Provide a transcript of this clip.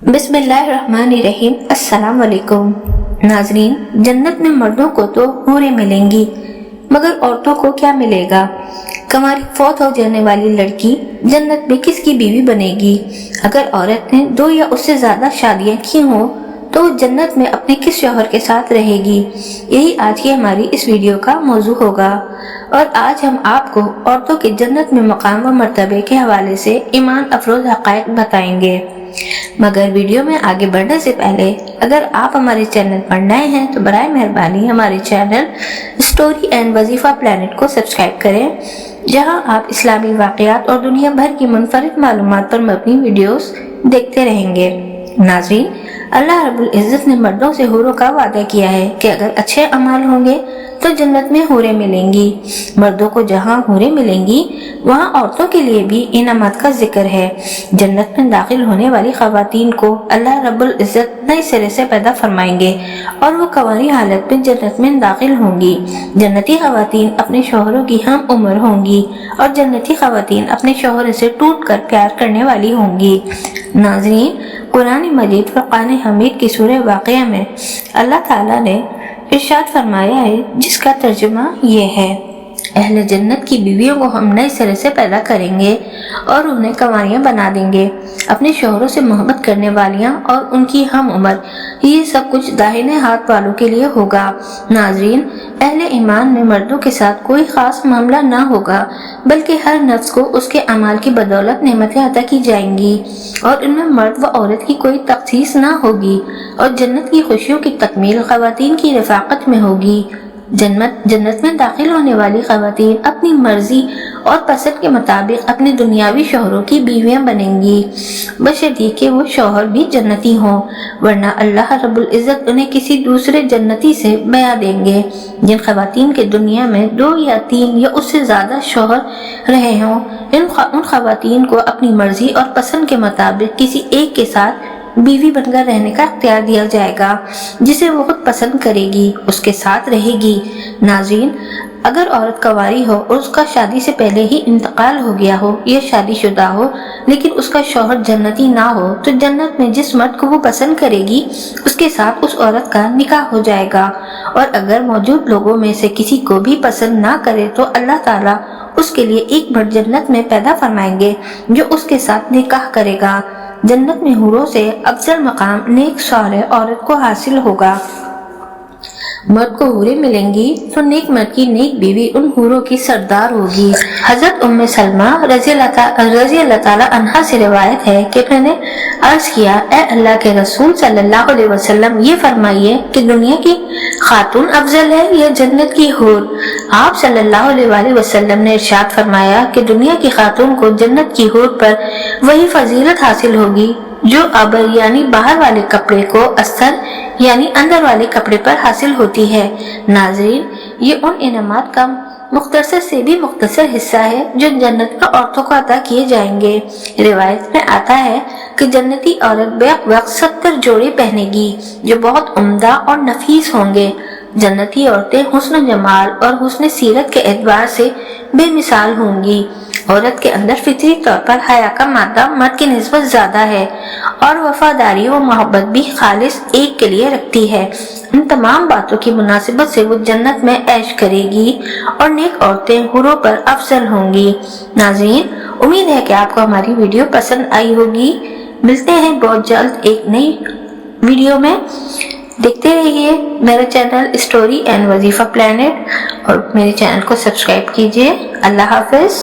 बिस्मिल्लाहिर्रहमानिर्रहीम। अस्सलाम वालेकुम नाजरीन, जन्नत में मर्दों को तो हूरें मिलेंगी, मगर औरतों को क्या मिलेगा? कमारी फौत हो जाने वाली लड़की जन्नत में किसकी बीवी बनेगी? अगर औरत ने 2 या उससे ज्यादा शादियां की हों तो वो जन्नत में अपने किस शौहर के साथ रहेगी? यही आज की हमारी इस वीडियो का मौजू होगा। और आज हम आपको औरतों के जन्नत में मकाम व मर्तबे के हवाले से ईमान अफरोज हक़ाइक़ बताएंगे। मगर वीडियो में आगे बढ़ने से पहले अगर आप हमारे चैनल पर नए हैं तो बराए मेहरबानी हमारे चैनल स्टोरी एंड वजीफा प्लैनेट को सब्सक्राइब करें, जहां आप इस्लामी वाक़यात और दुनिया भर की मुनफरिद मालूमात पर मबनी वीडियोस देखते रहेंगे। नाज़रीन, अल्लाह रब्बुल इज़्ज़त ने मर्दों से हूरों का वादा किया है कि अगर अच्छे अमाल होंगे तो जन्नत में हूरें मिलेंगी। मर्दों को जहाँ हूरें मिलेंगी वहाँ औरतों के लिए भी इनामत का जिक्र है। जन्नत में दाखिल होने वाली खवातीन को अल्लाह रब्बुल इज़्ज़त नए सिरे से पैदा फरमाएंगे और वो कंवारी हालत में जन्नत में दाखिल होंगी। जन्नती खवातीन अपने शौहरों की हम उम्र होंगी और जन्नती खवातीन अपने शौहरों से टूट कर प्यार करने वाली होंगी। नाज़रीन, कुरान मजीद फुरक़ान हमीद की सूरह वाक़िया में अल्लाह ताला ने इरशाद फरमाया है, जिसका तर्जुमा ये है, अहले जन्नत की बीवियों को हम नए सिरे से पैदा करेंगे और उन्हें कंवारियां बना देंगे, अपने शौहरों से मोहब्बत करने वालियां और उनकी हम उम्र। ये सब कुछ दाहिने हाथ वालों के लिए होगा। नाजरीन, अहले ईमान में मर्दों के साथ कोई खास मामला ना होगा, बल्कि हर नफ्स को उसके अमाल की बदौलत नेमतें अता की जाएंगी और इनमें मर्द व औरत की कोई तखसीस ना होगी और जन्नत की खुशियों की तकमील खवातीन की रफ़ाकत में होगी। जन्नत में दाखिल होने वाली खवातीन अपनी मर्जी और पसंद के मुताबिक अपने दुनियावी शौहरों की बीवियां बनेंगी, बशर्ते कि वो शौहर भी जन्नती हों, वरना अल्लाह रब्बुल इज़्ज़त उन्हें किसी दूसरे जन्नती से बया देंगे। जिन खवातीन के दुनिया में 2 या 3 या उससे ज्यादा शौहर रहे हों, उन खवातीन को अपनी मर्जी और पसंद के मुताबिक किसी एक के साथ बीवी बनकर रहने का इख्तियार दिया जाएगा, जिसे वो खुद पसंद करेगी उसके साथ रहेगी। नाज़रीन, अगर औरत कंवारी हो और उसका शादी से पहले ही इंतकाल हो गया हो या शादीशुदा हो लेकिन उसका शौहर जन्नती ना हो, तो जन्नत में जिस मर्द को वो पसंद करेगी उसके साथ उस औरत का निकाह हो जाएगा। और अगर मौजूद लोगों में से किसी को भी पसंद ना करे तो अल्लाह ताला उसके लिए एक मर्द जन्नत में पैदा फरमाएंगे जो उसके साथ निकाह करेगा। जन्नत में हूरों से अफजल मकाम नेक सालेह औरत को हासिल होगा। मर्द को हूरें मिलेंगी तो नेक मर्द की नेक बीवी उन हूरों की सरदार होगी। हजरत उम्मे सलमा रज़ी अल्लाह ताला अन्हा से रिवायत है कि मैंने अर्ज किया, ए अल्लाह के रसूल सल्लल्लाहु अलैहि वसल्लम, ये फरमाइए कि दुनिया की खातून अफजल है या जन्नत की हूर? आप सल्लल्लाहु अलैहि वसल्लम ने इरशाद फरमाया कि दुनिया की खातून को जन्नत की हूर पर वही फजीलत हासिल होगी जो अबर यानी बाहर वाले कपड़े को अस्तर यानी अंदर वाले कपड़े पर हासिल होती है। नाज़रीन, ये उन इनामात का मुख्तसर से भी मुख्तसर हिस्सा है जो जन्नत में औरतों को अता किए जाएंगे। रिवायत में आता है कि जन्नती औरत बेक वक्त 70 जोड़े पहनेगी जो बहुत उम्दा और नफीस होंगे। जन्नती औरतें हुस्न जमाल और हुस्न सीरत के एतबार से बेमिसाल होंगी। औरत के अंदर फितरी तौर पर हया का मादा मर्द की निस्बत ज्यादा है और वफादारी व मोहब्बत भी खालिस एक के लिए रखती है। इन तमाम बातों की मुनासिबत से वो जन्नत में ऐश करेगी और नेक औरतें हुरों पर अफजल होंगी। नाज़रीन, उम्मीद है कि आपको हमारी वीडियो पसंद आई होगी। मिलते हैं बहुत जल्द एक नई वीडियो में। देखते रहिए मेरा चैनल स्टोरी एंड वजीफा प्लैनेट और मेरे चैनल को सब्सक्राइब कीजिए। अल्लाह हाफिज।